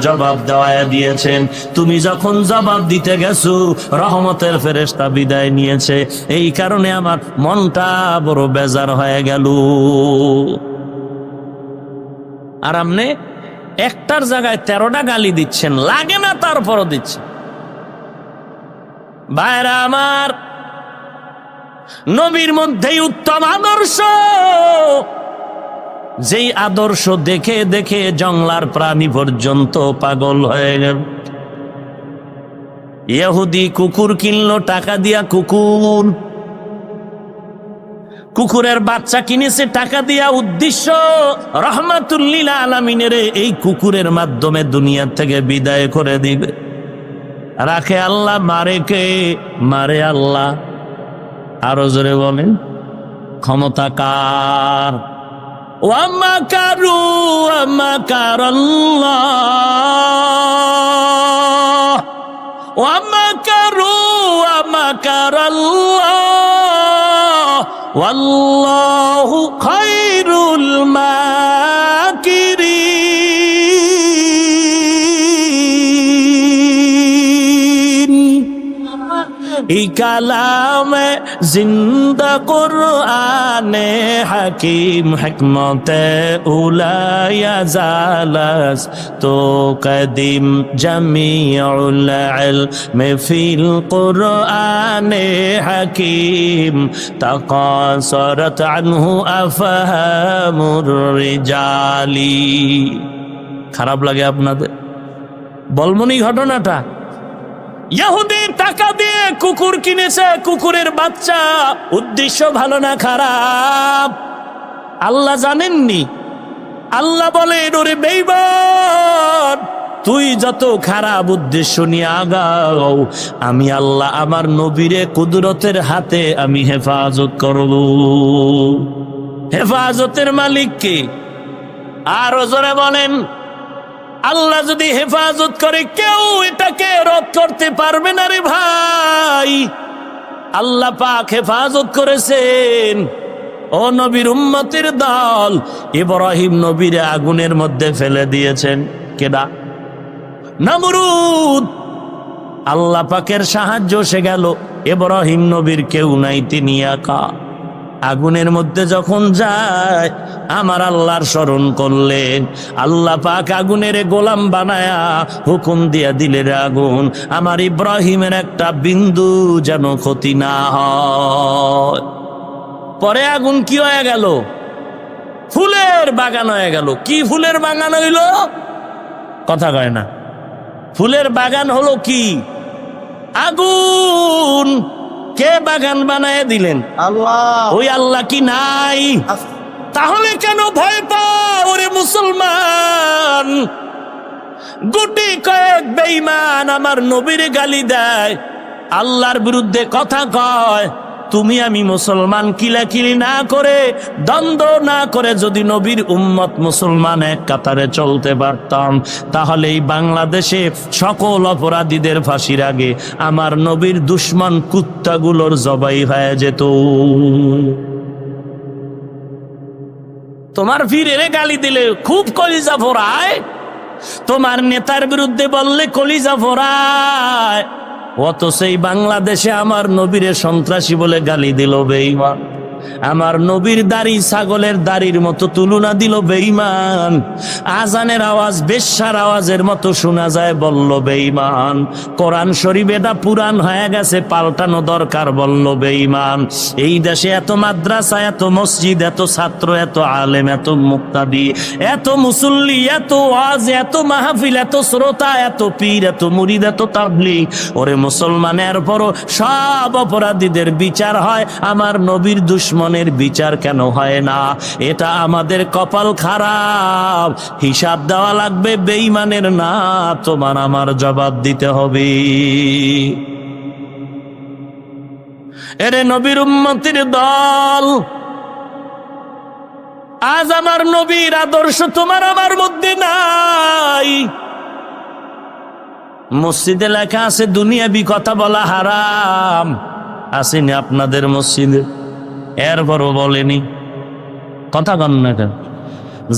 জবাব দেওয়া দিয়েছেন। তুমি যখন জবাব দিতে গেছো, রহমতের ফেরেশতা বিদায় নিয়েছে। এই কারণে আমার মনটা বড় বেজার হয়ে গেল। আর আপনি একটার জায়গায় 13টা গালি দিচ্ছেন, লাগে না তারপরও দিচ্ছেন। ভাইরা আমার, নবীর মধ্যেই উত্তম আদর্শ, যেই আদর্শ দেখে দেখে জংলার প্রাণী পর্যন্ত পাগল হয়ে গেল। ইহুদি কুকুর কিনলো টাকা দিয়া, কুকুরের বাচ্চা কিনেছে টাকা দিয়া, উদ্দেশ্য রহমাতুল লিল আলামিনের এই কুকুরের মাধ্যমে দুনিয়া থেকে বিদায় করে দিবে। রাখে আল্লাহ, মারে কে? মারে আল্লাহ। আরো জোরে বলেন, ক্ষমতা কার? ওয়ামাকারু ওয়ামাকারাল্লাহ, ওয়ামাকারু ওয়ামাকারাল্লাহ, ওয়াল্লাহু খায়রুল মাকিরিন। এই কালামে জিন্দা কুরআনে হাকিম, হিকমতে উলায়া জালাস তো কদিম, জামিউল ইলমি ফিল কুরআনে হাকিম, তাকাসরাত আনহু আফহামুর রিজালি। খারাপ লাগে আপনাদের? বলমনি ঘটনাটা, ইহুদি টাকা দিয়ে কুকুর কিনেছে, কুকুরের বাচ্চা। উদ্দেশ্য ভালো না খারাপ আল্লাহ জানেননি? আল্লাহ বলেন, ওরে বেঈমান, তুই যত খারাপ উদ্দেশ্য নিয়ে আগাও, আমি আল্লাহ আমার নবীরে কুদরতের হাতে আমি হেফাজত করব। হেফাজতের মালিক কে? আরো জোরে বলেন, আল্লাহ যদি হেফাজত করে, কেউ এটাকে রদ করতে পারবে না রে ভাই। আল্লাহ পাক হেফাজত করেছেন। ও নবীর উম্মতের দল, ইব্রাহিম নবীরে আগুনের মধ্যে ফেলে দিয়েছেন কেডা? নমরুদ। আল্লাহ পাকের সাহায্য এসে গেল, ইব্রাহিম নবীর কেউ নাই, তিনি একা। আগুনের মধ্যে যখন যায়, আমার আল্লাহর স্মরণ করলেন। আল্লাহ পাক আগুনের গোলাম বানায়া হুকুম দিয়া দিলেন, আগুন আমার ইব্রাহিমের একটা বিন্দু যেন ক্ষতি না হয়। পরে আগুন কি হয়ে গেল? ফুলের বাগান হয়ে গেল। কি ফুলের বাগান হইল? কথা কয় না। ফুলের বাগান হলো কি? আগুন। কে বাগান বানায় দিলেন? আল্লাহ। ওই আল্লাহ কি নাই? তাহলে কেন ভয় পাও ওরে মুসলমান? গুটি কয়েক বেঈমান আমার নবীর গালি দেয়, আল্লাহর বিরুদ্ধে কথা কয়। তুমি আমি মুসলমান কিলাকিলি না করে, দ্বন্দ্ব না করে যদি নবীর উম্মত মুসলমান এক কাতারে চলতে পারতাম, তাহলে এই বাংলাদেশে সকল অপরাধীদের ফাঁসির আগে আমার নবীর দুশ্মন কুত্তাগুলোর জবাই হয়ে যেত। তোমার ফিরে গালি দিলে খুব কলিজা ফোরায়, তোমার নেতার বিরুদ্ধে বললে কলিজা ফোরায়। অত সেই বাংলাদেশে আমার নবীরে সন্ত্রাসী বলে গালি দিল বেঈমান। আমার নবীর দাড়ি ছাগলের দাড়ির মতো তুলনা দিল বেঈমান। আজানের আওয়াজ বেশ্যার আওয়াজের মতো শোনা যায় বলল বেঈমান। কোরআন শরীফ এটা পুরান হয়ে গেছে, পাল্টানো দরকার বলল বেঈমান। এই দেশে এত মাদ্রাসা, এত মসজিদ, এত ছাত্র, এত আলেম, এত মুক্তাদি, এত মুসল্লি, এত ওয়াজ, এত মাহফিল, এত শ্রোতা, এত পীর, এত মুরিদ, এত তাবলীগ। ওরে মুসলমানের পরও সব অপরাধীদের বিচার হয়, আমার নবীর দুশ্মনের বিচার কেন হয় না? এটা আমাদের কপাল খারাপ। হিসাব দেওয়া লাগবে বেঈমানের, না তোমার আমার জবাব দিতে হবে। এরে নবীর উম্মতের দল, আজ আমার নবীর আদর্শ তোমার আমার মধ্যে নাই। মসজিদে লেখা আছে দুনিয়াবি কথা বলা হারাম, আসেনি আপনাদের মসজিদে? এরপরও বলেনি। কথা কন না কেন?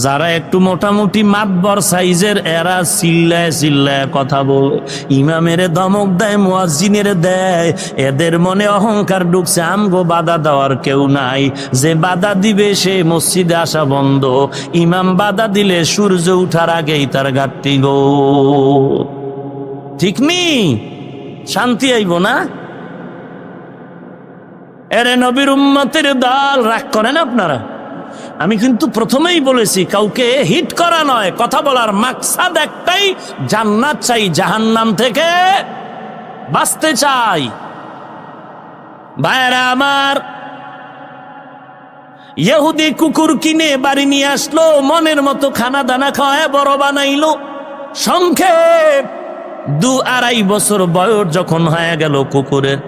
যারা একটু মোটামুটি মাতবর সাইজের এরা চিল্লায় চিল্লায় কথা বলে, ইমামের ধমক দেয়, মুয়াজ্জিনের দেয়। এদের মনে অহংকার ঢুকছে, আমগো বাধা দেওয়ার কেউ নাই, যে বাধা দিবে সে মসজিদে আসা বন্ধ, ইমাম বাধা দিলে সূর্য উঠার আগেই তার ঘাটতি গো। ঠিক নি? শান্তি আইব না? এরে নবীর উম্মতের দল, রাগ করেন আপনারা? আমি কিন্তু প্রথমেই বলেছি কাউকে হিট করা নয়, কথা বলার মাকসাদ একটাই, জান্নাত চাই, জাহান্নাম থেকে বাঁচতে চাই। ভাইরা আমার, ইহুদি কুকুর কিনে বাড়ি নিয়ে আসলো, মনের মতো খানা দানা খাওয়ায় বড় বানাইলো। সংক্ষেপ 2-2.5 বছর বয়স যখন হয়ে গেল কুকুরের,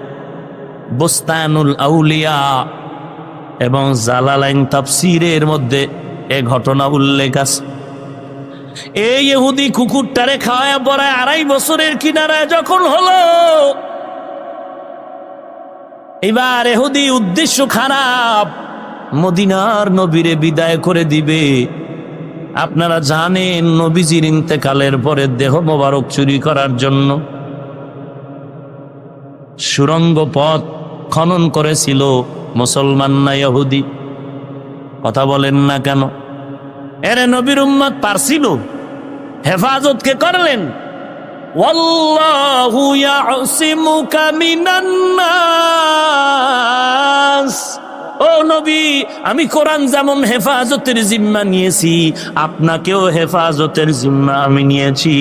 বুস্তানুল আউলিয়া এবং জালালাইন তাফসীরের মধ্যে এ ঘটনা উল্লেখ আছে। এই ইহুদি কুকুরটারে খাওয়ায় পরে 2.5 বছরের কিনারায় যখন হলো, এবার ইহুদি উদ্দেশ্য খারাপ, মদিনার নবীরে বিদায় করে দিবে। আপনারা জানেন নবীজির ইন্তেকালের পরে দেহ মোবারক চুরি করার জন্য সুরঙ্গ পথ খনন করেছিল মুসলমান না ইহুদি? কথা বলেন না কেন? এরে নবীর উম্মত পারছিল, হেফাজত কে করলেন? ওয়াল্লাহু ইয়াসিমুকা মিনান নাস। ও নবী, আমি কোরআন যেমন হেফাজতের জিম্মা নিয়েছি, আপনাকেও হেফাজতের জিম্মা আমি নিয়েছি।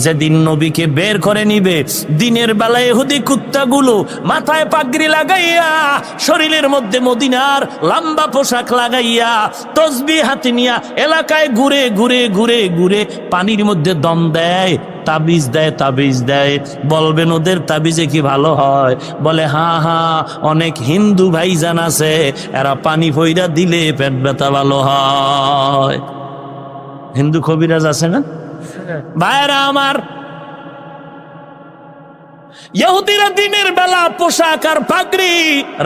যেদিন নবীকে বের করে নিবে, দিনের বেলায় ইহুদি কুত্তাগুলো মাথায় পাগড়ি লাগাইয়া, শরীরের মধ্যে মদিনার লম্বা পোশাক লাগাইয়া, তসবিহ হাতে নিয়া এলাকায় ঘুরে ঘুরে ঘুরে ঘুরে পানির মধ্যে দম দেয়, তাবিজ দেয়, তাবিজ দেয়। বলবেন ওদের তাবিজে কি ভালো হয়? বলে হ্যাঁ হ্যাঁ, অনেক হিন্দু ভাইজান আছে, এরা পানি ফইরা দিলে পেট ব্যথা ভালো হয়। হিন্দু কবিরাজ আছে না ভাইরা আমার? ইহুদিরা দিনের বেলা পোশাক আর পাগড়ি,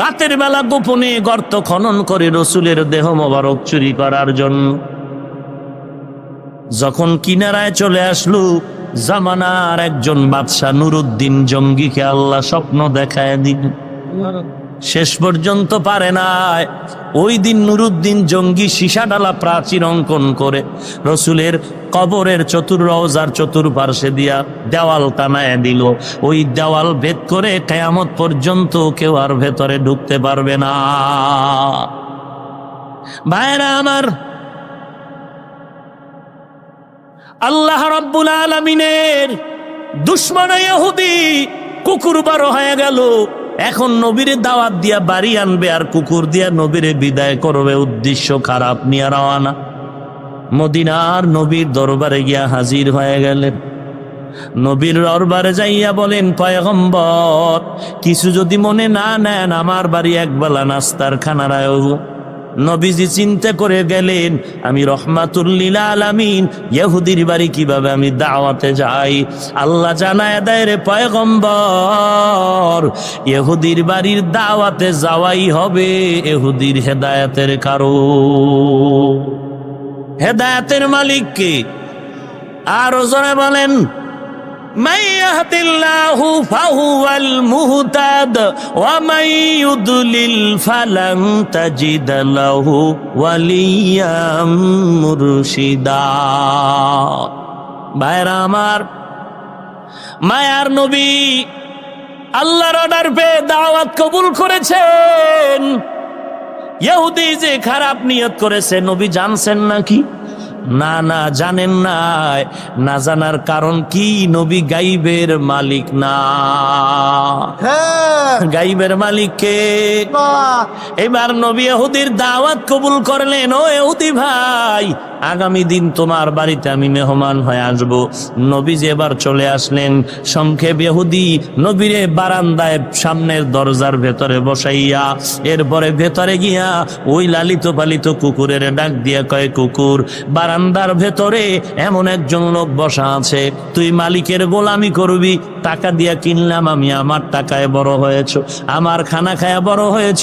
রাতের বেলা গোপনে গর্ত খনন করে রসুলের দেহ মোবারক চুরি করার জন্য। যখন কিনারায় চলে আসলো, জামানার একজন বাদশাহ নুরুদ্দিন জঙ্গিকে আল্লাহ স্বপ্ন দেখায় দিল। শেষ পর্যন্ত পারে নাই। ওই দিন নুরুদ্দিন জঙ্গি সীসা ডালা প্রাচীর অঙ্কন করে রসুলের কবরের রওজার চতুর্পার্শ্বে দিয়া দেওয়াল টানায় দিল। ওই দেওয়াল ভেদ করে কিয়ামত পর্যন্ত কেউ আর ভেতরে ঢুকতে পারবে না। ভাইরা আমার, আল্লাহ রাব্বুল আলামিনের দুশমন ইহুদি কুকুর বড় হয়ে গেল। এখন নবীরে দাওয়াত দিয়া বাড়ি আনবে আর কুকুর দিয়া নবীরে বিদায় করবে। উদ্দেশ্য খারাপ নিয়ে রওনা। মদিনার নবীর দরবারে গিয়া হাজির হয়ে গেলেন। নবীর দরবারে যাইয়া বলেন, পয়গম্বর, কিছু যদি মনে না নেন, আমার বাড়ি একবেলা নাস্তার খানার আয়োজন। নবীজি চিন্তা করে গেলেন, আমি রহমাতুল লিল আলামিন, ইহুদির বাড়ি কিভাবে আমি দাওয়াতে যাই? আল্লাহ জানায় দেয়, রে পয়গম্বর, ইহুদির বাড়ির দাওয়াতে যাওয়াই হবে ইহুদির হেদায়েতের কারণ। হেদায়েতের মালিক কে? আর জোরে বলেন, মান ইয়াহদিল্লাহু ফাহুয়াল মুহতাদ ওয়া মান ইউদলিল ফালান তাজিদ লাহু ওয়ালিয়াম মুরশিদা। ভাইরা আমার, মায়ার নবী আল্লাহর অর্ডার পেয়ে দাওয়াত কবুল করেছেন। ইহুদি যে খারাপ নিয়ত করেছে, নবী জানছেন নাকি? না না, জানেন না। না জানার কারণ কি? নবী গাইবের মালিক না। গাইবের মালিক কে? এবার নবী ইহুদির দাওয়াত কবুল করলেন। ও ইহুদি ভাই, আগামী দিন তোমার বাড়িতে আমি মেহমান হয়ে আসবো। নবীজি এবার চলে আসলেন। সংক্ষেপ, ইহুদি নবীরে বারান্দায় সামনের দরজার ভেতরে বসাইয়া, এরপরে ভেতরে গিয়া ওই লালিত পালিত কুকুরের ডাক দিয়া কয়, কুকুর, বারান্দার ভেতরে এমন একজন লোক বসা আছে, তুই মালিকের গোলামি করবি। টাকা দিয়া কিনলাম আমি, আমার টাকায় বড় হয়েছ, আমার খানা খায়া বড় হয়েছ,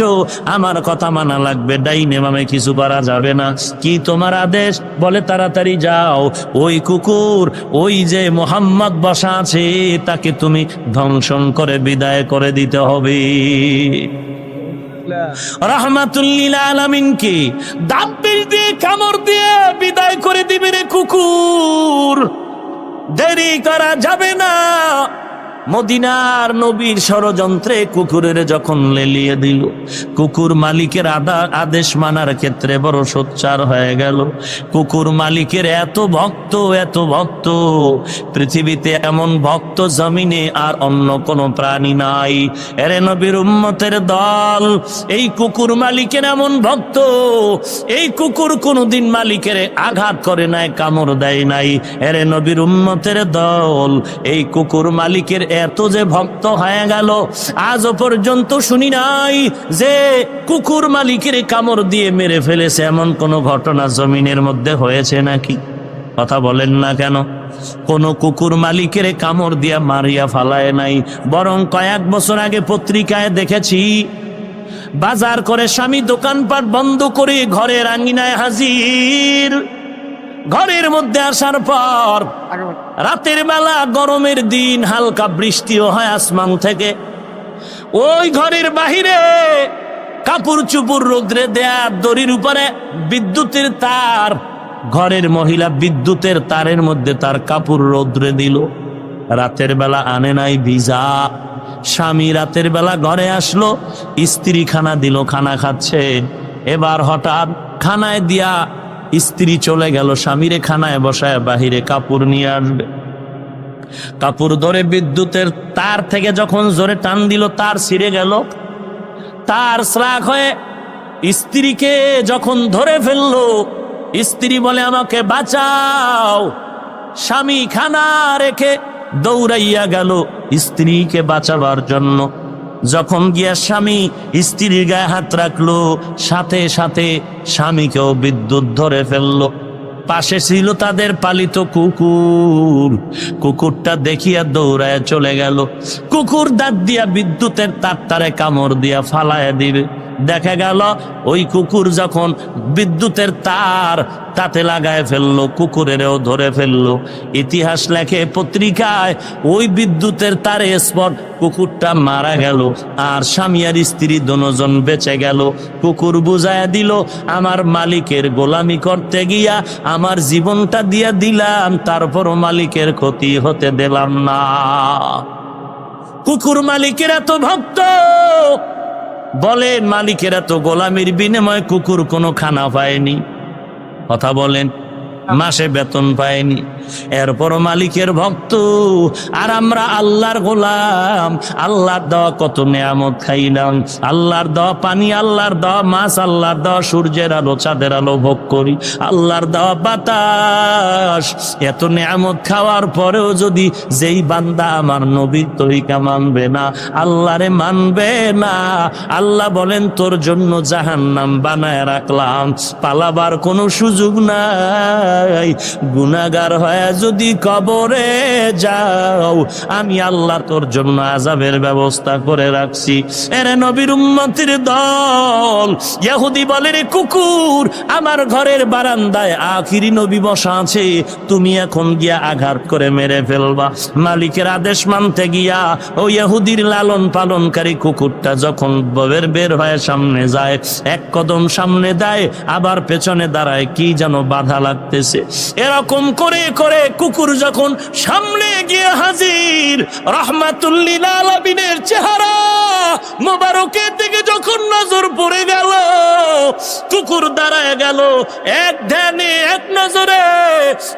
আমার কথা মানা লাগবে, ডাইনে মামে কিছু করা যাবে না। কি তোমার আদেশ? বলে তাড়াতাড়ি যাও, ওই কুকুর, ওই যে মোহাম্মদ বসা আছে তাকে তুমি ধ্বংসন করে বিদায় করে দিতে হবে। রাহমাতুল্লিল আলামিনকে দাঁত দিয়ে কামড় দিয়ে বিদায় করে দিবে রে কুকুর। দেরি করা যাবে না। মদিনার নবীর ষড়যন্ত্রে কুকুরের যখন লেলিয়ে দিল, কুকুর মালিকের আদেশ মানার ক্ষেত্রে বড় সোচ্চার হয়ে গেল। কুকুর মালিকের এত ভক্ত, পৃথিবীতে এমন ভক্ত জমিনে আর অন্য কোনো প্রাণী নাই। এরে নবীর উম্মতের দল, এই কুকুর মালিকের এমন ভক্ত, এই কুকুর কোনোদিন মালিকের আঘাত করে নাই, কামড় দেয় নাই। এরে নবীর উম্মতের দল, এই কুকুর মালিকের এত যে ভক্ত হয়ে গেল, আজও পর্যন্ত শুনি নাই যে কুকুর মালিকের কামড় দিয়ে মেরে ফেলেছে, এমন কোন ঘটনা জমিনের মধ্যে হয়েছে নাকি? কথা বলেন না কেন? কোন কুকুর মালিকের কামড় দিয়া মারিয়া ফালায় নাই। বরং কয়েক বছর আগে পত্রিকায় দেখেছি, বাজার করে স্বামী দোকানপাট বন্ধ করে ঘরের আঙ্গিনায় হাজির। ঘরের মধ্যে আসার পর রাতের বেলা, গরমের দিন, হালকা বৃষ্টিও হয় আসমান থেকে, ওই ঘরের বাহিরে কাপড় চুপুর রোদ্রে দেয়া দড়ির উপরে বিদ্যুতের তার, ঘরের মহিলা বিদ্যুতের তারের মধ্যে তার কাপড় রোদ্রে দিল। রাতের বেলা আনে নাই ভিজা। স্বামী রাতের বেলা ঘরে আসলো, স্ত্রী খানা দিল, খানা খাচ্ছে। এবার হঠাৎ খানায় দিয়া স্ত্রী চলে গেল, স্বামীরে খানায় বসায় বাহিরে কাপড় নিয়ে আসবে। কাপড় ধরে বিদ্যুতের তার থেকে যখন জোরে টান দিল, তার ছিঁড়ে গেল। তার শ্রাক হয়ে স্ত্রীকে যখন ধরে ফেললো, স্ত্রী বলে আমাকে বাঁচাও। স্বামী খানা রেখে দৌড়াইয়া গেল স্ত্রীকে বাঁচাবার জন্য। যখন গিয়া স্বামী স্ত্রীর গায়ে হাত রাখলো, সাথে সাথে স্বামীকেও বিদ্যুৎ ধরে ফেললো। পাশে ছিল তাদের পালিত কুকুর। কুকুরটা দেখিয়া দৌড়ায় চলে গেল। কুকুর দাঁত দিয়া বিদ্যুতের তারে কামড় দিয়া ফালায় দিবে। দেখা গেল ওই কুকুর যখন বিদ্যুতের তার তাতে লাগায় ফেললো, কুকুরেরও ধরে ফেললো। ইতিহাস লেখে পত্রিকায়, ওই বিদ্যুতের তারে স্পট কুকুরটা মারা গেল, আর স্বামী আর স্ত্রী দুজন বেঁচে গেল। কুকুর বুঝায়া দিল, আমার মালিকের গোলামি করতে গিয়া আমার জীবনটা দিয়া দিলাম, তারপরও মালিকের ক্ষতি হতে দিলাম না। কুকুর মালিকের এত ভক্ত, বলেন মালিকের এত গোলামির বিনিময়ে কুকুর কোনো খানা পায়নি? কথা বলেন, মাসে বেতন পায়নি, এরপরও মালিকের ভক্ত। আর আমরা আল্লাহর গোলাম। আল্লাহর দেওয়া কত নেয়ামত খাইলাম, আল্লাহর দেওয়া পানি, আল্লাহর দেওয়া মাছ, আল্লাহর দেওয়া সূর্যের আলো, চাঁদের আলো ভোগ করি, আল্লাহর দেওয়া বাতাস। এত নেয়ামত খাওয়ার পরেও যদি যেই বান্দা আমার নবীর তরিকা মানবে না, আল্লাহরে মানবে না, আল্লাহ বলেন তোর জন্য জাহান্নাম বানায় রাখলাম, পালাবার কোনো সুযোগ নাই। গুনাহগার হয়ে যদি কবরে যাও, আমি আল্লাহ তোর জন্য আযাবের ব্যবস্থা করে রাখছি। এরে নবীর উম্মতের দল, ইহুদি বলে রে কুকুর, আমার ঘরের বারান্দায় আখিরি নবী বসা আছে, তুমি এখন গিয়া আঘাত করে মেরে ফেলবা। মালিকের আদেশ মানতে গিয়া ওই ইহুদির লালন পালনকারী কুকুরটা যখন বের হয়ে সামনে যায়, এক কদম সামনে দেয়, আবার পেছনে দাঁড়ায়, কি যেন বাধা লাগতেছে। এরকম করে করে কুকুর যখন সামনে গিয়ে হাজির, রাহমাতুল্লিল আলামিনের চেহারা মোবারকের দিকে যখন নজর পড়ে গেল, কুকুর দাঁড়ায় গেল, এক ধ্যানে এক নজরে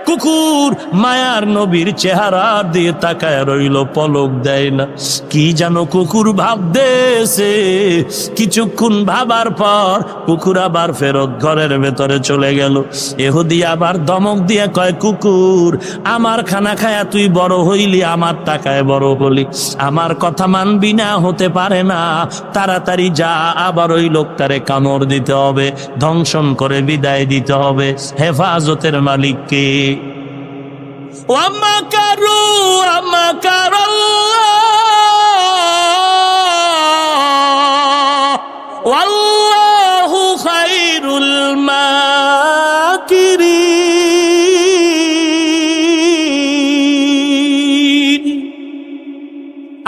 কুকুর মায়ার নবীর চেহারা দিয়ে তাকায় রইল, পলক দেয় না। কি যেন কুকুর ভাবতেছে। কিছুক্ষণ ভাবার পর কুকুর আবার ফেরত ঘরের ভেতরে চলে গেল। ইহুদি আবার ধমক দিয়ে কয়, কুকুর, আমার খানা খায়া তুই বড় হইলি, আমার টাকায় বড় হলি, আমার কথা মানবি না? হতে পারে না, তাড়াতাড়ি যা, আবার ওই লোকটারে কামড় দিতে হবে, ধ্বংসন করে বিদায় দিতে হবে। হেফাজতের মালিককে। ওয়ামাকারু ওয়াল্লাহু খায়রুল মাকিরিন।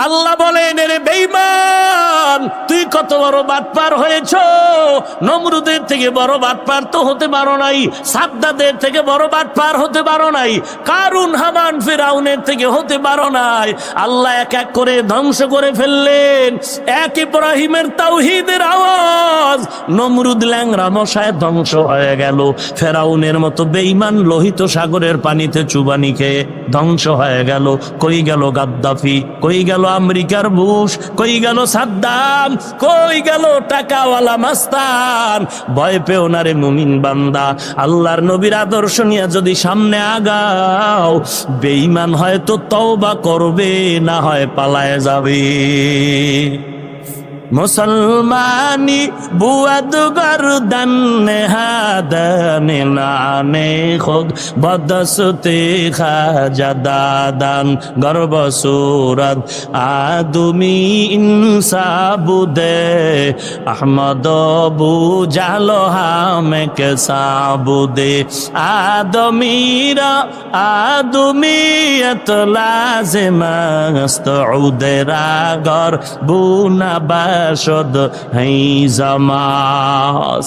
আল্লাহ বলেন, রে বেঈমান, তুই কত বড় বাটপার হয়েছ। নমরুদের থেকে বড় বাটপার তো হতে পারো নাই, সাদ্দাদের থেকে বড় বাটপার হতে পারো নাই, কারুন হামান ফিরাউনের থেকে হতে পারো নাই। আল্লাহ এক এক করে ধ্বংস করে ফেললেন। এক ইব্রাহিমের তাওহীদের আওয়াজ, নমরুদ ল্যাংরা মশায় ধ্বংস হয়ে গেল। ফেরাউনের মতো বেঈমান লোহিত সাগরের পানিতে চুবানি খেয়ে ধ্বংস হয়ে গেল। কই গেল গাদ্দাফি, কই গেল আমেরিকার বুশ, কই গেল সাদ্দাম, কই গেল টাকাওয়ালা মাস্তান। ভয় পেও না রে মুমিন বান্দা, আল্লাহর নবীর আদর্শ নিয়ে যদি সামনে আগাও, বেঈমান হয়তো তওবা করবে, না হয় পালায় যাবে। মুসলমানি বুয়াদ গরদান নেহাদানে নানে খুদ বদসতে খাজাদাদান গর্ব সুরত আদমি ইনসাবুদে আহমদ বু জালো হামে কে সাবুদে আদমিরা আদমিয়ত লাজিমাস্ত উদেরা গর বুনাবা শদ হাই জামাস।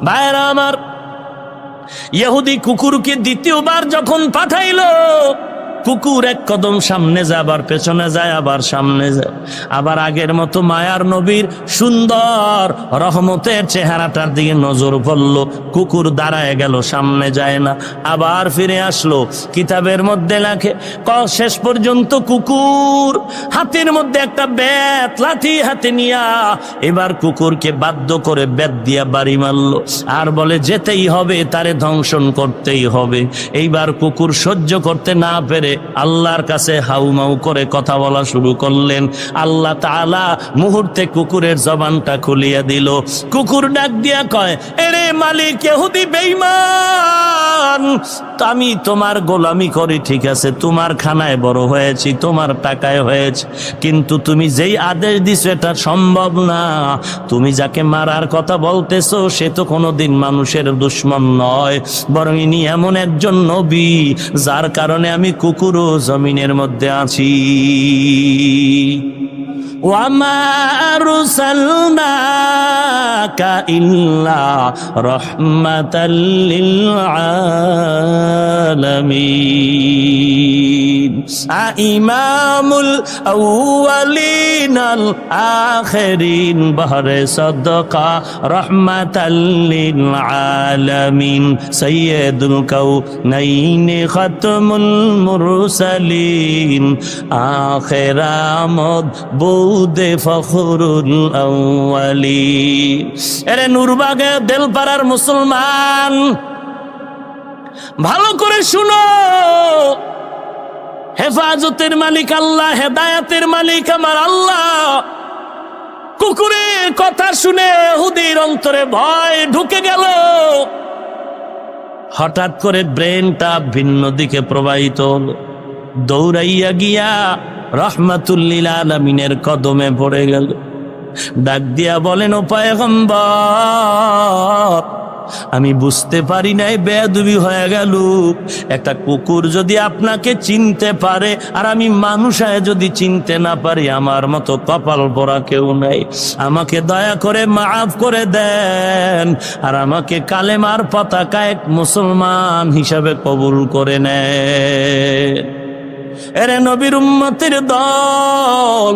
ভাইরা আমার, ইহুদি কুকুরকে দ্বিতীয়বার যখন পাঠাইলো, কুকুর এক কদম সামনে যায়, আবার পেছনে যায়, আবার সামনে যায়। আবার আগের মতো মায়ার নবীর সুন্দর রহমতের চেহারাটার দিকে নজর পড়ল, কুকুর দাঁড়ায় গেল, সামনে যায় না, আবার ফিরে আসলো। কিতাবের মধ্যে লেখে, শেষ পর্যন্ত কুকুর হাতের মধ্যে একটা বেত লাঠি হাতে নিয়া এবার কুকুরকে বাধ্য করে বেত দিয়া বাড়ি মারলো, আর বলে যেতেই হবে, তারে ধ্বংসন করতেই হবে। এইবার কুকুর সহ্য করতে না পেরে আল্লাহর কাছে হাউমাউ করে কথা বলা শুরু করলেন। আল্লাহ তাআলা মুহূর্তে কুকুরের জবানটা খুলিয়া দিল। কুকুর ডাক দিয়া কয়, এরে মালিক ইহুদি বেঈমান, আমি তোমার গোলামি করি, ঠিক আছে, তোমার খানায় বড় হয়েছি, তোমার টাকায় হয়েছে, কিন্তু তুমি যেই আদেশ দিছো এটা সম্ভব না। তুমি যাকে মারার কথা বলতেছো সে তো কোনোদিন মানুষের দুশমন নয়, বরং ইনি এমন একজন নবী যার কারণে আমি কুকুরও জমিনের মধ্যে আছি। ওয়ামা আরসালনাকা ইল্লা রাহমাতাল লিল আলামিন। ইমামুল আউয়ালিন আল আখিরিন বহরে সাদকা রাহমাতাল লিল আলামিন। সাইয়্যিদুল কাউনাইন খাতমুল মুরসালিন আখিরামদ বুদে ফখরুল আউয়ালিন। এরে নূরবাগে দেলপাড়ার মুসলমান, ভালো করে শুনো, হেফাজতের মালিক আল্লাহ, হেদায়েতের মালিক আমার আল্লাহ। কুকুরের কথা শুনে ইহুদির অন্তরে ভয় ঢুকে গেল। হঠাৎ করে ব্রেনটা ভিন্ন দিকে প্রবাহিত হলো, দৌড়াইয়া গিয়া রহমাতুল্লিল আলামিনের কদমে পড়ে গেল। ডাক দিয়া বলেন, ও পয়গম্বর, আমি বুঝতে পারি নাই, বেয়াদবি হয়ে গেল। একটা কুকুর যদি আপনাকে চিনতে পারে আর আমি মানুষ হয়ে যদি চিনতে না পারি, আমার মতো কপাল পোড়া কেউ নাই। আমাকে দয়া করে মাফ করে দেন, আর আমাকে কালেমার পতাকা এক মুসলমান হিসাবে কবুল করে নেন। এরে নবীর উম্মতের দল,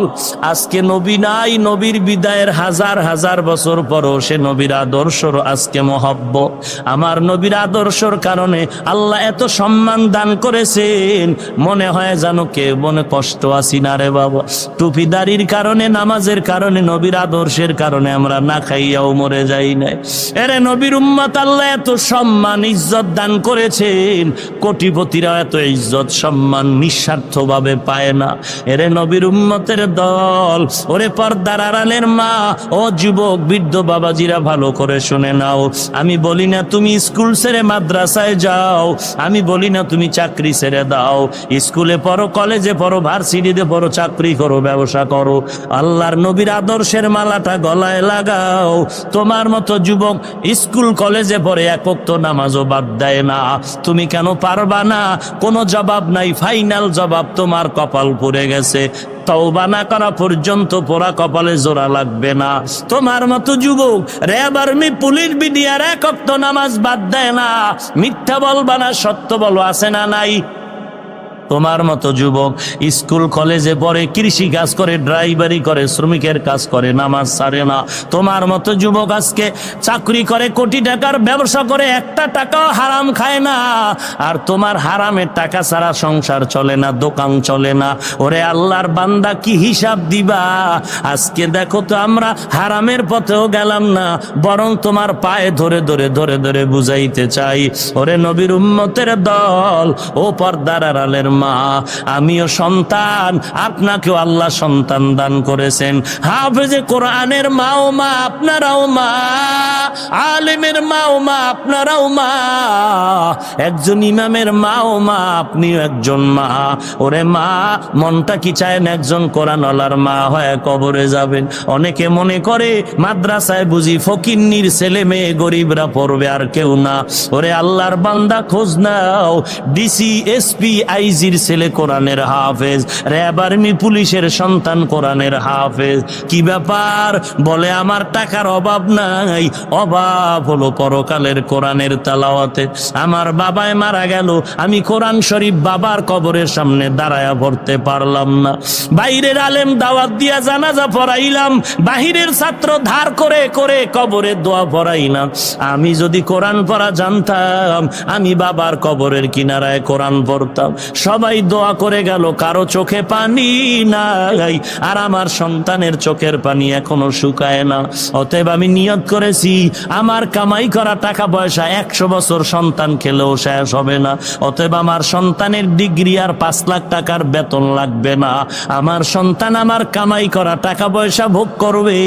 আজকে নবী নাই, নবীর বিদায়ের হাজার হাজার বছর পরও সে নবীর আদর্শর আজকে মহব্বত। আমার নবীর আদর্শর কারণে আল্লাহ এত সম্মান দান করেছেন, মনে হয় জানো কে মনে কষ্ট আসি না রে বাবা। টুপিদারির কারণে, নামাজের কারণে, নবীর আদর্শের কারণে আমরা না খাইয়াও মরে যাই নাই। এরে নবীর উম্মত আল্লাহ এত সম্মান ইজ্জত দান করেছেন, কোটিপতিরা এত ইজ্জত সম্মান নিঃস্বার্থভাবে পায় না। এরে নবীর উম্মতের দল, ওরে পর্দার আড়ালের মা, ও যুবক বৃদ্ধ বাবাজিরা, ভালো করে শুনে নাও। আমি বলি না তুমি স্কুল ছেড়ে মাদ্রাসায় যাও, আমি বলি না তুমি চাকরি ছেড়ে দাও। স্কুলে পড়ো, কলেজে পড়ো, ভার্সিটিতে পড়ো, চাকরি করো, ব্যবসা করো, আল্লাহর নবীর আদর্শের মালাটা গলায় লাগাও। তোমার মতো যুবক স্কুল কলেজে পড়ে এক ওয়াক্ত নামাজও বাদ দেয় না, তুমি কেন পারবা না? কোনো জবাব নাই, ফাইনাল জবাব তোমার কপাল পুড়ে গেছে। তওবা না করা পর্যন্ত পোড়া কপালে জোড়া লাগবে না। তোমার মতো যুবক র্যাব আর্মি পুলিশ বিডিআর এক ওয়াক্ত নামাজ বাদ দেয় না, মিথ্যা বলবা না, সত্য বলো, আছে না নাই? তোমার মতো যুবক স্কুল কলেজে পড়ে, কৃষি কাজ করে, ড্রাইভারি করে, শ্রমিকের কাজ করে, নামাজ ছাড়ে না। তোমার মতো যুবক আজকে চাকরি করে, কোটি টাকার ব্যবসা করে, একটা টাকাও হারাম খায় না। আর তোমার হারামের টাকা ছাড়া সংসার চলে না, দোকান চলে না। ওরে আল্লাহর বান্দা, কি হিসাব দিবা? আজকে দেখো তো আমরা হারামের পথেও গেলাম না, বরং তোমার পায়ে ধরে ধরে ধরে ধরে বুঝাইতে চাই। ওরে নবীর উম্মতের দল, ও পর্দার আড়ালের মা, আমিও সন্তান, আপনাকেও আল্লাহ সন্তান দান করেছেন। হাফেজে কোরআনের মাও মা, আপনারাও মা, আলেমের মাও মা, আপনারাও মা, একজন ইমামের মাও মা, আপনিও একজন মা। ওরে মা, মনটা কি চায় না একজন কোরআনওয়ালার মা হয়ে কবরে যাবেন? অনেকে মনে করে মাদ্রাসায় বুঝি ফকিন্নির ছেলে মেয়ে গরিবরা পড়বে, আর কেউ না। ওরে আল্লাহর বান্দা, খোঁজ নাও, ডিসি এসপি আইজির ছেলে কোরআনের হাফেজ, র্যাব আর্মি পুলিশের সন্তান কোরআনের হাফেজ। কি ব্যাপার? বলে আমার টাকার অভাব নাই, অভাব হলো পরকালের কোরআনের তেলাওয়াতে। আমার বাবায় মারা গেল, আমি কোরআন শরীফ বাবার কবরের সামনে দাঁড়ায়া পড়তে পারলাম না। বাইরের আলেম দাওয়াত দিয়া জানাজা পড়াইলাম, বাহিরের ছাত্র ধার করে করে কবরে দোয়া পড়াইলাম। আমি যদি কোরআন পড়া জানতাম, আমি বাবার কবরের কিনারায় কোরআন পড়তাম। সবাই দোয়া করে গেল, কারো চোখে পানি নাই, আর আমার সন্তানের চোখের পানি এখনো শুকায় না। অতএব আমি নিয়ত করেছি, আমার কামাই করা টাকা পয়সা 100 বছর সন্তান খেলেও শেষ হবে না। অতএব আমার সন্তানের ডিগ্রি আর 5 লাখ টাকার বেতন লাগবে না। আমার সন্তান আমার কামাই করা টাকা পয়সা ভোগ করবে,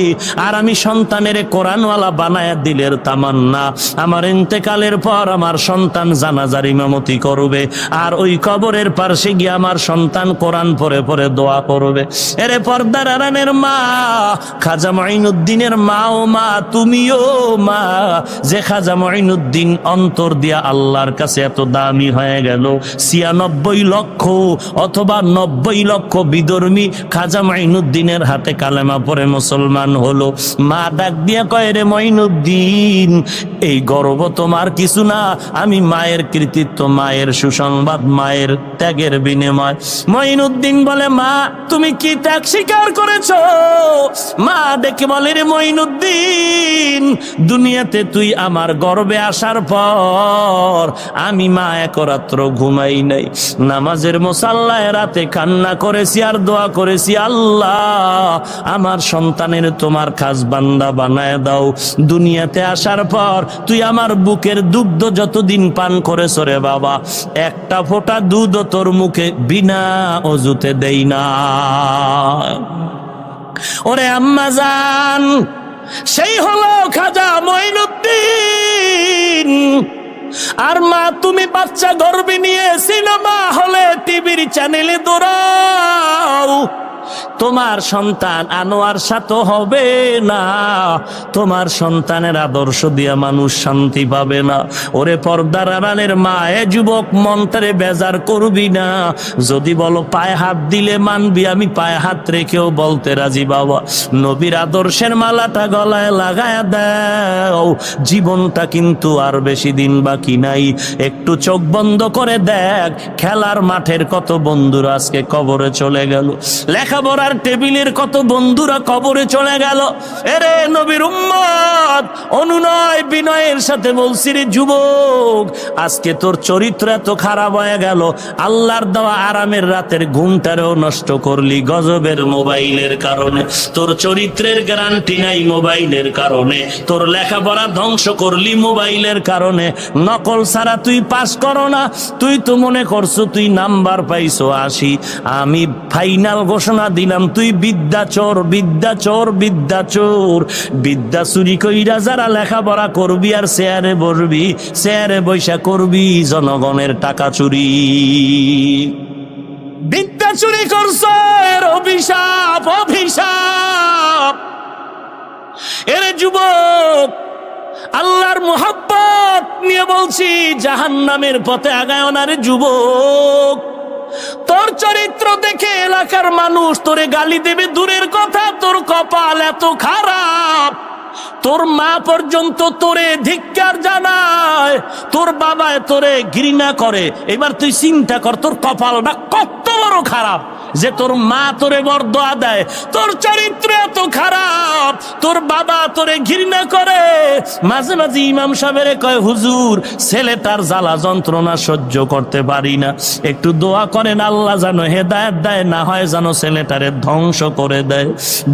আর আমি সন্তানের কোরআনওয়ালা বানায় দিলের তামান্না। আমার ইন্তেকালের পর আমার সন্তান জানাজার ইমামতি করবে, আর ওই কবরের পাশে গিয়ে আমার সন্তান কোরআন পড়ে পড়ে দোয়া করবে। এরে পর্দার আড়ালের মা, খাজা মঈনুদ্দিনের মা, ও মা, তুমিও মা। যে খাজা মঈনুদ্দিন অন্তর দিয়া আল্লাহর কাছে এত দামি হয়ে গেল, 96 লক্ষ অথবা 90 লক্ষ বিধর্মী খাজা মঈনুদ্দিনের হাতে কালেমা পড়ে মুসলমান হলো। মা ডাক দিয়া কয়, রে মঈনুদ্দিন, এই গর্ব তোমার কিছু না, আমি মায়ের কৃতিত্ব, মায়ের সুসংবাদ, মায়ের ত্যাগের বিনিময়। মঈনুদ্দিন বলে, মা তুমি কি ত্যাগ স্বীকার করেছো? মা ডেকে বলে, রে মঈনুদ্দিন, দুনিয়াতে তুই আমার গর্বে আসার পর আমি মা এক রাত্র ঘুমাই নাই, নামাজের মুসাল্লায় রাতে কান্না করেছি আর দোয়া করেছি, আল্লাহ আমার সন্তানের তোমার খাস বান্দা বানায় দাও। দুনিয়াতে আসার পর তুই আমার বুকের দুগ্ধ যতদিন পান করেছো রে বাবা, একটা ফোঁটা দুধ তোর মুখে বিনা অজুতে দেই না। ওরে আম্মা জান, সেই হলো খাজা মঈনুদ্দিন। আর মা, তুমি বাচ্চা গর্ভে নিয়ে সিনেমা হলে টিভির চ্যানেলে দৌড়াও, তোমার সন্তান আনোয়ার সাথে হবে না, তোমার সন্তানের আদর্শ দিয়া মানুষ শান্তি পাবে না। ওরে পর্দার আড়ালের মা, এ যুবক, মন্ত্রে বেজার করবি না। যদি বলো পায়ে হাত দিলে মানবি, আমি পায়ে হাত রেখেও বলতে রাজি বাবা। নবীর আদর্শের মালাটা গলায় লাগায় দাও, জীবনটা কিন্তু আর বেশি দিন বাকি নাই। একটু চোখ বন্ধ করে দেখ, খেলার মাঠের কত বন্ধুরা আজকে কবরে চলে গেল, লেখাপড়ার টেবিলের কত বন্ধুরা কবরে চলে গেল। এরে নবীর উম্মত, অনুনয় বিনয়ের সাথে বলছি, রে যুবক, আজকে তোর চরিত্র এত খারাপ হয়ে গেল, আল্লাহর দেওয়া আরামের রাতের ঘুমটারেও নষ্ট করলি গজবের মোবাইলের কারণে। তোর চরিত্রের গ্যারান্টি নাই মোবাইলের কারণে, তোর লেখাপড়া ধ্বংস করলি মোবাইলের কারণে। নকল ছাড়া তুই পাস করো না, তুই তো মনে করছো তুই নাম্বার পাইছো 80। আমি ফাইনাল ঘোষণা দিলাম, তুই বিদ্যাচোর, বিদ্যাচোর, বিদ্যাচোর। বিদ্যা চুরি কইরা যারা লেখাপড়া করবি আর চেয়ারে বসবি, চেয়ারে বৈশা করবি জনগণের টাকা চুরি। বিদ্যা চুরি করছো, এর অভিশাপ, অভিশাপ। এর যুবক, আল্লাহর মুহাব্বত নিয়ে বলছি, জাহান্নামের পথে আগায় না রে যুবক। তোর চরিত্র দেখে এলাকার মানুষ তোরে গালি দেবে দূরের কথা, তোর কপাল এত খারাপ, তোর মা পর্যন্ত তোরে ধিক্কার জানায়, তোর বাবায় তোরে ঘৃণা করে। এবার তুই চিন্তা কর তোর কপালটা কত বড় খারাপ যে তোর মা তোরে বরদোয়া দেয়, তোর চরিত্র এত খারাপ, তোর বাবা তোরে ঘৃণা করে। মাঝে মাঝে ইমাম সাহেবের কয়, হুজুর ছেলেটার জ্বালা যন্ত্রণা সহ্য করতে পারি না, একটু দোয়া করেন আল্লাহ যেন হেদায়েত দেয়, না হয় যেন ছেলেটারে ধ্বংস করে দেয়।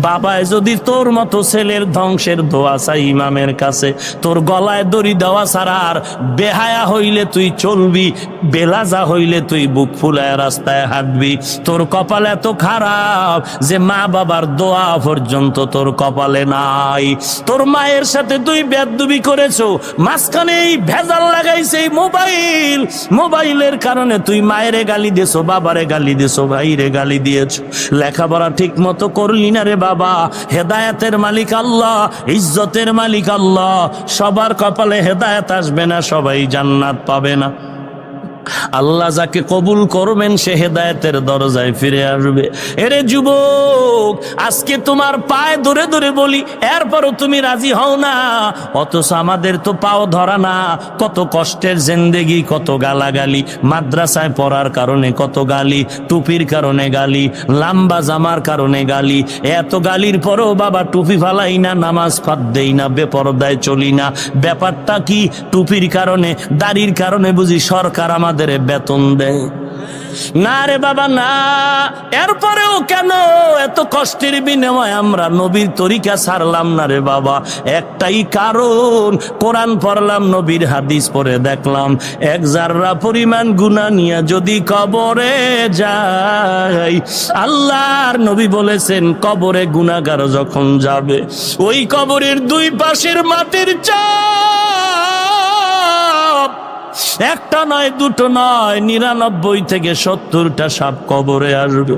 বাবায় যদি তোর মতো ছেলের ধ্বংসের দোয়া চাই ইমামের কাছে, তোর গলায় দড়ি দেওয়া ছাড়া আর বেহায়া হইলে তুই চলবি, বেলাজা হইলে তুই বুক ফুলায় রাস্তায় হাঁটবি। তোর কপাল এত খারাপ যে মা বাবার দোয়া পর্যন্ত তোর কপালে নাই। তোর মায়ের সাথে তুই বেয়াদবি করেছো, মাঝখানে এই ভেজাল লাগাইছে এই মোবাইল, মোবাইলের কারণে তুই মায়েরে গালি দিয়েছো, বাবারে গালি দিয়েছো, ভাইরে গালি দিয়েছো। লেখাপড়া ঠিক মতো করলি না রে বাবা। হেদায়েতের মালিক আল্লাহ, ইজ্জতের মালিক আল্লাহ। সবার কপালে হেদায়েত আসবে না, সবাই জান্নাত পাবে না। আল্লাহ যাকে কবুল করবেন সে হেদায়েতের দরজায় ফিরে আসবে। এরে যুবক, আজকে তোমার পায়ে ধরে ধরে বলি, এরপরও তুমি রাজি হও না। অথচ আমাদের তো পাও ধরা না। কত কষ্টের জিন্দেগি, কত গালাগালি, মাদ্রাসায় পড়ার কারণে কত গালি, টুপির কারণে গালি, লম্বা জামার কারণে গালি। এত গালির পরেও বাবা টুপি ফালাই না, নামাজ ফাঁদ দেই না, বেপরদায় চলি না। ব্যাপারটা কি? টুপির কারণে, দাড়ির কারণে বুঝি সরকার আমাদের বেতন দেয়? না রে বাবা না। এরপরেও কেন এত কষ্টের বিনিময়ে আমরা নবীর তরিকা ছাড়লাম না রে বাবা? একটাই কারণ, কোরআন পড়লাম, নবীর হাদিস পড়ে দেখলাম, এক জাররা পরিমাণ গুনাহ নিয়ে যদি কবরে যাই, আল্লাহর নবী বলেছেন কবরে গুনাহগার যখন যাবে, ওই কবরের দুই পাশের মাটির চাপ একটা নয়, দুটো নয়, 99 থেকে 70টা সাপ কবরে আসবে।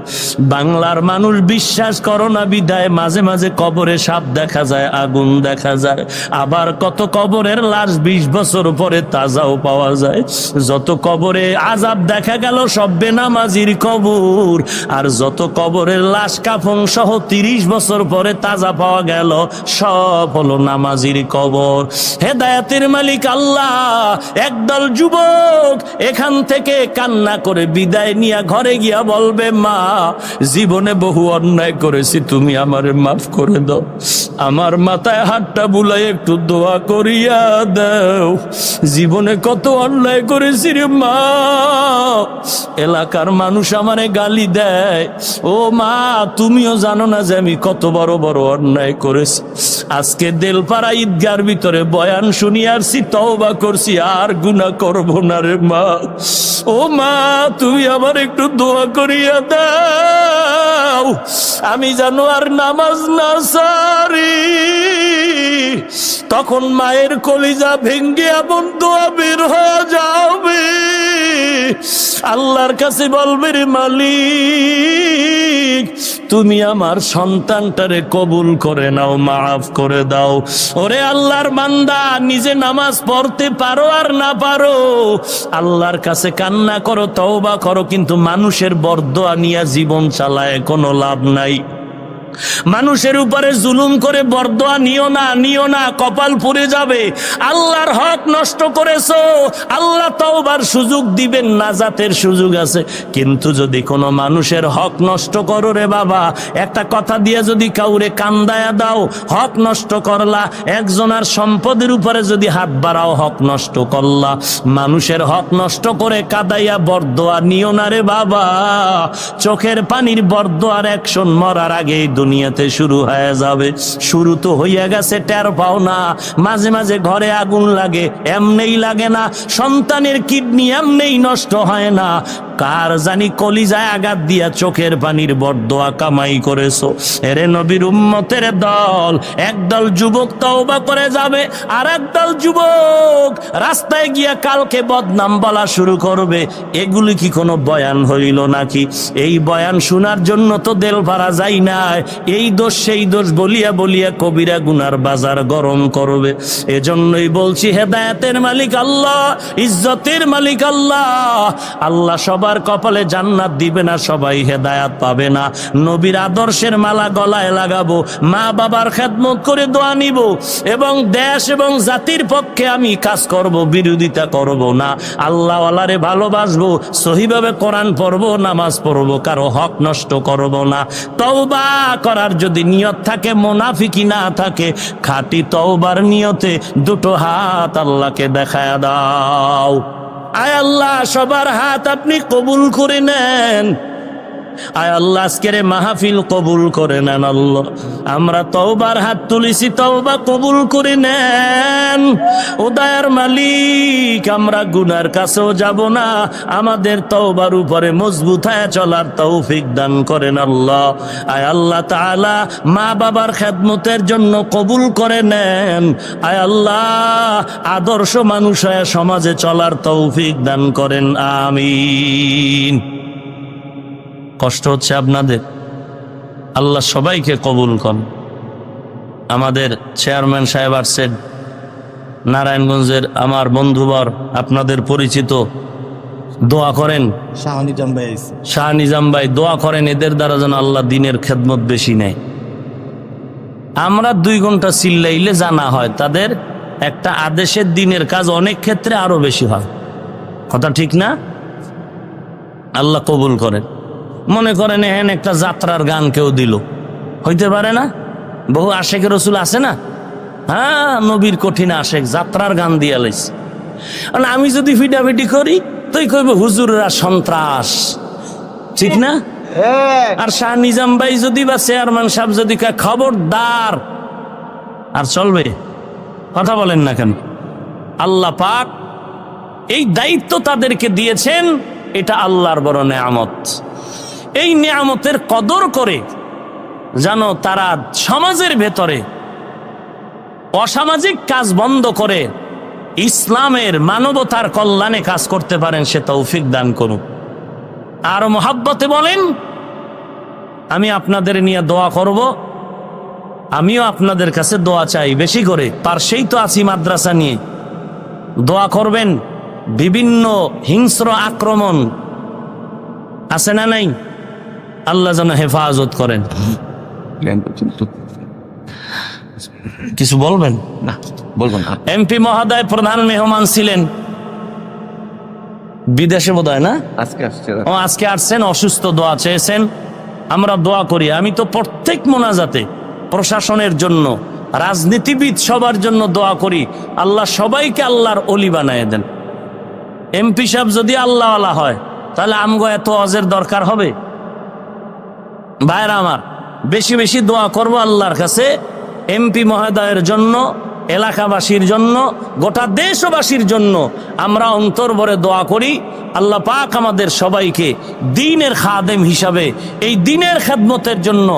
বাংলার মানুষ বিশ্বাস করো না বিদায় মাঝে মাঝে কবরে সাপ দেখা যায়, আগুন দেখা যায়। আবার কত কবরের লাশ 20 বছর পরে তাজাও পাওয়া যায়। যত কবরে আযাব দেখা গেল সব বেনামাজির কবর, আর যত কবরের লাশ কাফন সহ 30 বছর পরে তাজা পাওয়া গেল সব হলো নামাজির কবর। হেদায়েতের মালিক আল্লাহ। একদল যুবক এখান থেকে কান্না করে বিদায় নিয়ে ঘরে গিয়া বলবে, মা জীবনে বহু অন্যায় করেছি, তুমি আমারে মাফ করে দাও, আমার মাথায় হাতটা বুলাই একটু দোয়া করিয়া দাও, জীবনে কত অন্যায় করেছি রে মা, এলাকার মানুষ আমারে গালি দেয়। ও মা, তুমিও জানো না যে আমি কত বড় বড় অন্যায় করেছি। আজকে দেলপাড়া ঈদগার ভিতরে বয়ান শুনি আসছি, তওবা করছি, আর গুনাহ করব না রে মা। ও মা, তুমি আমার একটু দোয়া করিয়া দাও, আমি জানো আর নামাজ না সারি। তখন মায়ের কলিজা ভেঙ্গে এমন দোয়া বের হয়ে যাবে, আল্লাহর কাছে বলবে, রে মালিক তুমি আমার সন্তানটারে কবুল করে নাও, মাফ করে দাও। ওরে আল্লাহর বান্দা, নিজে নামাজ পড়তে পারো আর না পারো, আল্লাহর কাছে কান্না করো, তওবা করো, কিন্তু মানুষের বরদোয়া নিয়ে জীবন চালায় কোনো লাভ নাই। মানুষের উপরে জুলুম করে বরদোয়া নিও না, নিও না, কপাল পুড়ে যাবে। আল্লাহর হক নষ্ট করেছো, আল্লাহ তওবার সুযোগ দিবেন, নাজাতের সুযোগ আছে। কিন্তু যদি কোনো মানুষের হক নষ্ট করো রে বাবা, একটা কথা দিয়ে যদি কাউরে কান্দায়া দাও, হক নষ্ট করলা। একজনের সম্পদের উপরে যদি হাত বাড়াও, হক নষ্ট করলা। মানুষের হক নষ্ট করে কাদাইয়া বরদোয়া নিও না রে বাবা। চোখের পানির বরদোয়ার অ্যাকশন মরার আগেই দুনিয়াতে শুরু হয়ে যাবে। শুরু তো হইয়া গেছে, টের পাও না। মাঝে মাঝে ঘরে আগুন লাগে, এমনেই লাগে না। সন্তানের কিডনি এমনেই নষ্ট হয় না, কার জানি কলিজায় আঘাত দিয়া চোখের পানির বরদোয়া কামাই করেছো। এরে নবীর উম্মতের দল, একদল যুবক তওবা করে যাবে, আর একদল যুবক রাস্তায় গিয়া কালকে বদনাম বলা শুরু করবে। এগুলি কি কোনো বয়ান হইল নাকি? এই বয়ান শোনার জন্য তো দেলপাড়া যাই নাই। এই দোষ সেই দোষ বলিয়া বলিয়া কবিরা গুনার বাজার গরম করবে। এজন্যই বলছি, হেদায়েতের মালিক আল্লাহ, ইজ্জতের মালিক আল্লাহ। আল্লাহ সবার সবার কপালে জান্নাত দিবে না, সবাই হেদায়াত পাবে না। নবীর আদর্শের মালা গলায় লাগাবো, মা বাবার খেদমত করে দোয়া নিব, এবং দেশ এবং জাতির পক্ষে আমি কাজ করব, বিরোধিতা করব না। আল্লাহ ওয়ালারে ভালোবাসবো, সহিভাবে কোরআন পড়বো, নামাজ পড়বো, কারো হক নষ্ট করব না। তওবা করার যদি নিয়ত থাকে, মুনাফিকি না থাকে, খাঁটি তওবার নিয়তে দুটো হাত আল্লাহকে দেখায়া দাও। আয় আল্লাহ, সবার হাত আপনি কবুল করে নেন। আয় আল্লাহ, আজকের মাহফিল কবুল করে নেন। আল্লাহ, আমরা তওবার হাত তুলেছি, তওবা কবুল করে নেন। ও দয়ার মালিক, আমরা গুনার কাছেও যাব না, আমাদের তওবার উপরে মজবুত হয়ে চলার তৌফিক দান করেন আল্লাহ। আয় আল্লাহ তাআলা, মা বাবার খেদমতের জন্য কবুল করে নেন। আয় আল্লাহ, আদর্শ মানুষ হয়ে সমাজে চলার তৌফিক দান করেন, আমিন। কষ্ট হচ্ছে আপনাদের, আল্লাহ সবাইকে কবুল করেন। আমাদের চেয়ারম্যান সাহেব আসছেন, নারায়ণগঞ্জের আমার বন্ধুবর, আপনাদের পরিচিত, দোয়া করেন। শাহ নিজাম ভাই, দোয়া করেন এদের দ্বারা যেন আল্লাহ দিনের খেদমত বেশি নেয়। আমরা 2 ঘন্টা চিল্লাইলে জানা হয়, তাদের একটা আদেশের দিনের কাজ অনেক ক্ষেত্রে আরো বেশি হয়। কথা ঠিক না? আল্লাহ কবুল করেন। মনে করেন এহেন একটা যাত্রার গান কেউ দিল, হইতে পারে না? বহু আশেক রসুল আছে না, হ্যাঁ, নবীর কঠিন আশেক যাত্রার গান দিয়া লাইছে। আমি যদি ফিটাফিটি করি, তুই কইব হুজুররা সন্ত্রাস, ঠিক না? আর শাহ নিজাম ভাই যদি বা চেয়ারম্যান সাহেব যদি কয় খবরদার, আর চলবে? কথা বলেন না কেন? আল্লাহ পাক এই দায়িত্ব তাদেরকে দিয়েছেন, এটা আল্লাহর বড় নেয়ামত। এই নেয়ামতের কদর করে যেন তারা সমাজের ভেতরে অসামাজিক কাজ বন্ধ করে ইসলামের, মানবতার কল্যাণে কাজ করতে পারেন, সে তৌফিক দান করুন। আর মোহাব্বতে বলেন, আমি আপনাদের নিয়ে দোয়া করব, আমিও আপনাদের কাছে দোয়া চাই বেশি করে। পার্শ্বেই তো আছি মাদ্রাসা নিয়ে, দোয়া করবেন। বিভিন্ন হিংস্র আক্রমণ আছে না নাই? আল্লাহ যেন হেফাজত করেন। কিছু বলবেন? না, বলবেন। এমপি মহোদয় প্রধান মেহমান ছিলেন, বিদেশে বোধহয় না, আজকে আসছেন, অসুস্থ, দোয়া চেয়েছেন, আমরা দোয়া করি। আমি তো প্রত্যেক মোনাজাতে প্রশাসনের জন্য, রাজনীতিবিদ সবার জন্য দোয়া করি, আল্লাহ সবাইকে আল্লাহর অলি বানায় দেন। এমপি সাহেব যদি আল্লাহ আল্লাহ হয়, তাহলে আমগো এত অজের দরকার হবে? ভাইরা আমার, বেশি বেশি দোয়া করব আল্লাহর কাছে, এমপি মহোদয়ের জন্য, এলাকাবাসীর জন্য, গোটা দেশবাসীর জন্য আমরা অন্তর ভরে দোয়া করি। আল্লাহ পাক আমাদের সবাইকে দ্বীনের খাদেম হিসাবে এই দ্বীনের খেদমতের জন্য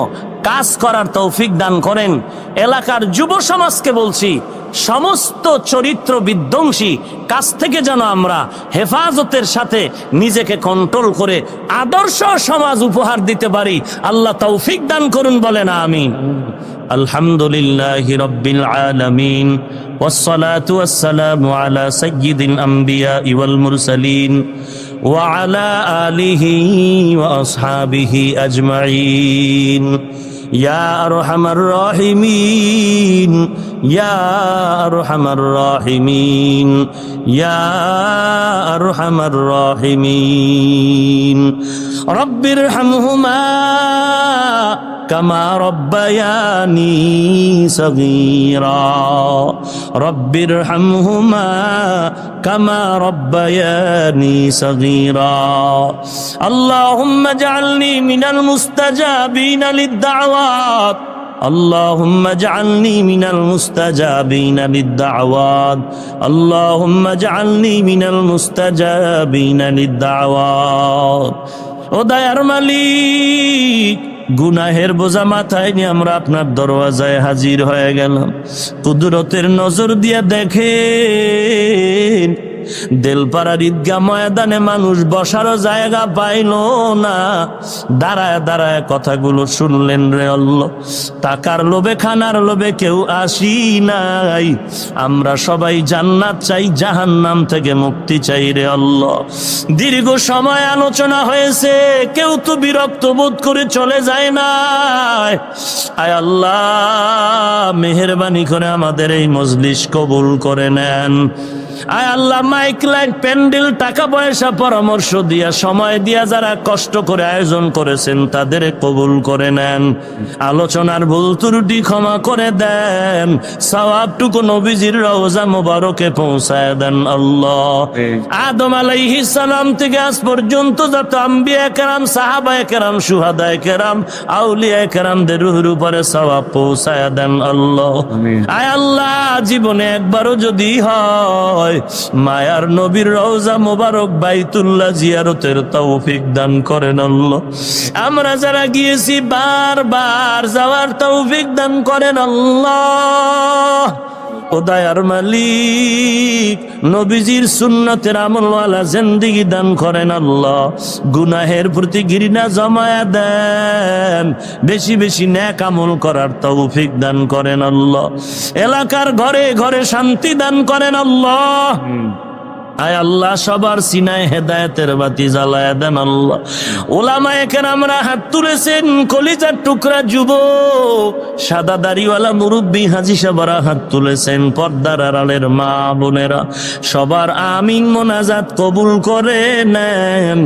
কাজ করার তৌফিক দান করেন। এলাকার যুব সমাজকে বলছি, সমস্ত চরিত্র বিধ্বংসী কাজ থেকে যেন আমরা হেফাজতের সাথে নিজেকে কন্ট্রোল করে আদর্শ সমাজ উপহার দিতে পারি। আল্লাহ তৌফিক দান করুন, বলেন আমিন। আলহামদুলিল্লাহি রাব্বিল আলামিন, ওয়াসসালাতু ওয়াসসালামু আলা সাইয়্যিদিল আমবিয়া ওয়াল মুরসালিন ওয়া আলা আলিহি ওয়া আসহাবিহি আজমাইন। ইয়া আরহামার রাহিমিন, ইয়া আরহামার রাহিমিন, ইয়া আরহামার রাহিমিন। রব্বিরহামহুমা কামা রব্বায়ানি সগীরা, রব্বিরহামহুমা কামা রব্বায়ানি সগীরা। আল্লাহুম্মা জাআলনি মিনাল মুস্তাজাবিনা লিদ-দাওয়াত, اللهم اجعلني من المستجابين للدعوات، اللهم اجعلني من المستجابين للدعوات। ও দয়ার মালিক, গুনাহের বোঝা মাথায় নিয়ে আমরা আপনার দরওয়াজায় হাজির হয়ে গেলাম। কুদরতের নজর দিয়ে দেখেন দেলপাড়ার ঈদগাহ ময়দানে মানুষ বসারও জায়গা পাইল না, দাঁড়ায় দাঁড়ায় কথাগুলো শুনলেন রে আল্লাহ। টাকার লোভে খানার লোভে কেউ আসি নাই, আমরা সবাই জান্নাত চাই, জাহান্নাম থেকে মুক্তি চাই রে আল্লাহ। দীর্ঘ সময় আলোচনা হয়েছে, কেউ তো বিরক্ত বোধ করে চলে যায় না। আয় আল্লাহ, মেহেরবানি করে আমাদের এই মজলিস কবুল করে নেন। আয় আল্লাহ, মাইক লাইট প্যান্ডেল টাকা পয়সা পরামর্শ দিয়া সময় দিয়া যারা কষ্ট করে আয়োজন করেছেন তাদের কবুল করে নেন। আলোচনার ভুল ত্রুটি ক্ষমা করে দেন, সওয়াবটুকু নবীজির রওজা মোবারকে পৌঁছায় দেন আল্লাহ। আদম আলাইহিস সালাম থেকে আজ পর্যন্ত যত আম্বিয়া কেরাম, সাহাবায়ে কেরাম, শুহাদায়ে কেরাম, আউলিয়ায়ে কেরামদের রূহের উপরে সওয়াব পৌঁছায় দেন আল্লাহ। আয় আল্লাহ, জীবনে একবারও যদি হয় মায়ার নবীর রওজা মোবারক বাইতুল্লাহ জিয়ারতের তৌফিক দান করেন আল্লাহ। আমরা যারা গিয়েছি বারবার যাওয়ার তৌফিক দান করেন আল্লাহ। ও দয়ার মালিক, নবীজির সুন্নতের আমলওয়ালা জিন্দেগি দান করেন আল্লাহ। গুনাহের প্রতি ঘৃণা জমায়া দেন, বেশি বেশি নেক আমল করার তৌফিক দান করেন আল্লাহ। এলাকার ঘরে ঘরে শান্তি দান করেন আল্লাহ। আয় আল্লাহ, সবার সিনায় হেদায়েতের বাতি জ্বালায়া দেন আল্লাহ। ওলামায়ে কেরামরা হাত তুলেছেন, কলিজার টুকরা যুবক, সাদা দাড়িওয়ালা মুরব্বী হাজী সাহেবরা হাত তুলেছেন, পর্দার আড়ালের মা বোনেরা, সবার আমিন মোনাজাত কবুল করে নেন।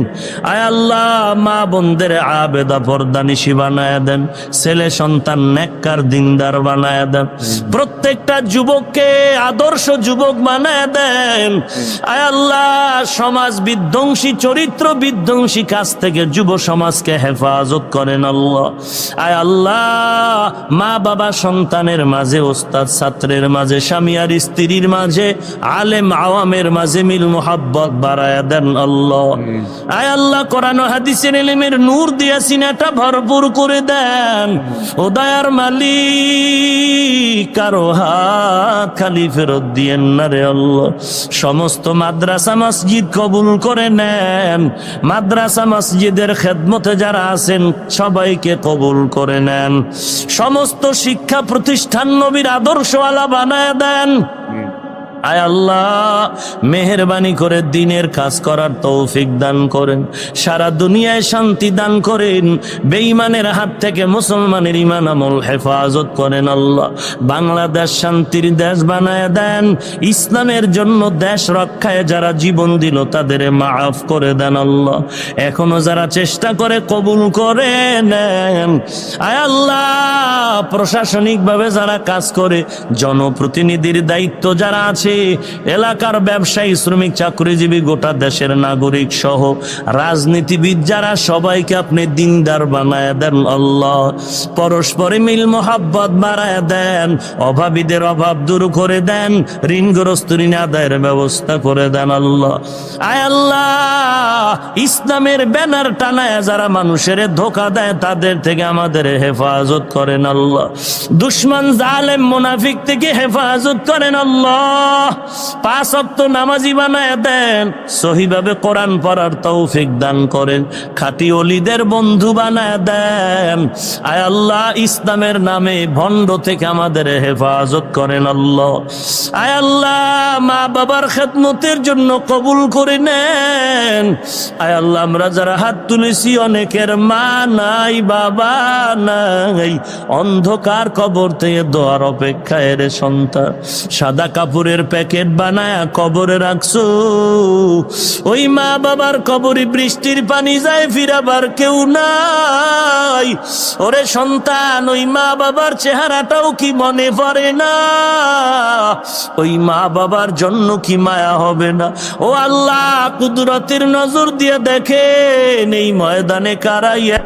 আয় আল্লাহ, মা বোনদের আবেদা পর্দানিশী বানায়া দেন, ছেলে সন্তান নেককার দিনদার বানায়া দেন, প্রত্যেকটা যুবককে আদর্শ যুবক বানায়া দেন। আয় আল্লাহ, সমাজ বিধ্বংসী, চরিত্র বিধ্বংসী কাজ থেকে যুব সমাজকে হেফাজত করেন আল্লাহ। আয় আল্লাহ, মা বাবা সন্তানের মাঝে, ওস্তাদ ছাত্রের মাঝে, স্বামী আর স্ত্রীর মাঝে, আলেম আওয়ামের মাঝে মিল মোহাব্বত বাড়ায়া দেন আল্লাহ। আয় আল্লাহ, কোরআন ও হাদিসের ইলমের নূর দিয়া সিনাটা ভরপুর করে দেন। ও দয়ার মালিক, কারো হাত খালি ফেরত দিয়েন না রে আল্লাহ। সমস্ত মাদ্রাসা মসজিদ কবুল করে নেন, মাদ্রাসা মসজিদের খেদমতে যারা আছেন সবাইকে কবুল করে নেন। সমস্ত শিক্ষা প্রতিষ্ঠান নবীর আদর্শওয়ালা বানায় দেন। আয় আল্লাহ, মেহেরবানি করে দিনের কাজ করার তৌফিক দান করেন, সারা দুনিয়ায় শান্তি দান করেন, বেঈমানের হাত থেকে মুসলমানের ঈমান আমল হেফাজত করেন আল্লাহ। বাংলাদেশ শান্তির দেশ বানায় দেন, ইসলামের জন্য দেশ রক্ষায় যারা জীবন দিল তাদের মাফ করে দেন আল্লাহ। এখনো যারা চেষ্টা করে কবুল করে নেন। আয় আল্লাহ, প্রশাসনিকভাবে যারা কাজ করে, জনপ্রতিনিধির দায়িত্ব যারা আছে, এলাকার ব্যবসায়ী, শ্রমিক, চাকরিজীবী, গোটা দেশের নাগরিক সহ রাজনীতিবিদ যারা, সবাইকে আপনি দিনদার বানায় দেন আল্লাহ। পরস্পরে মিল মোহাব্বত বাড়ায় দেন, অভাবীদের অভাব দূর করে দেন, ঋণগ্রস্ত ঋণ আদায়ের ব্যবস্থা করে দেন আল্লাহ। আয় আল্লাহ, ইসলামের ব্যানার টানায় যারা মানুষের ধোঁকা দেয় তাদের থেকে আমাদের হেফাজত করেন আল্লাহ। দুশমন জালেম মুনাফিক থেকে হেফাজত করেন আল্লাহ। 5 ওয়াক্ত নামাজি বানায় দেন, সহিভাবে কোরআন পড়ার তৌফিক দান করেন, খাঁটি ওলিদের বন্ধু বানায় দেন। আয় আল্লাহ, ইসলামের নামে ভণ্ড থেকে আমাদের হেফাজত করেন আল্লাহ। আয় আল্লাহ, মা বাবার খেদমতের জন্য কবুল করে নেন। আয় আল্লাহ, আমরা যারা হাত তুলেছি অনেকের মা নাই, বাবা নাই, অন্ধকার কবর থেকে দোয়ার অপেক্ষায় রে সন্তান, সাদা কাপড়ের প্যাকেট বানায়া কবরে রাখছো। ওই মা বাবার কবরে বৃষ্টির পানি যায়, ফিরাবার কেউ নাই। ওরে সন্তান, ওই মা বাবার চেহারাটাও কি মনে পড়ে না? ওই মা বাবার জন্য কি মায়া হবে না? ও আল্লাহ, কুদরতের নজর দিয়ে দেখেন এই ময়দানে কারাইয়া